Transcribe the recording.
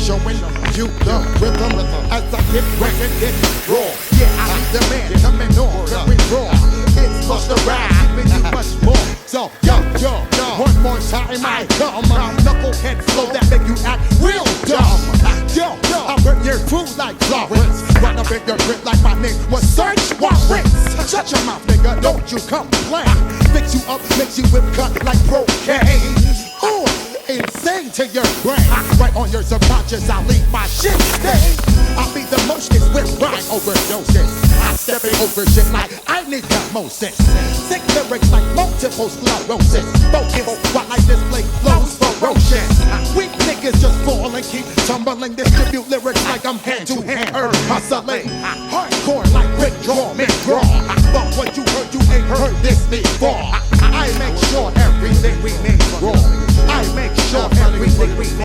showing you the rhythm as I get ready, get raw. Yeah, I need the man coming on, very raw. It's Busta Rhymes, giving you much more. So, yo, one more time I come. Knucklehead flow that make you act real dumb. Yo, I burn your food like Florence. Run up in your grip like my name was Search Warrants. Shut your mouth, nigga, don't you complain. Fix you up, makes you whip cut like cocaine. Ooh, insane to your brain. Right on your subconscious, I'll leave my shit stay. I'll be the mostest with rhyme overdoses. I'm stepping over shit like I need osmosis. Sick lyrics like multiple sclerosis. Focus while I display flows ferocious. Weak niggas just fall and keep tumbling. Distribute lyrics like I'm hand-to-hand hustling. Hardcore like withdraw, mid-draw. But what you heard, you ain't heard this before. I make sure everything we make raw. I make sure everything we make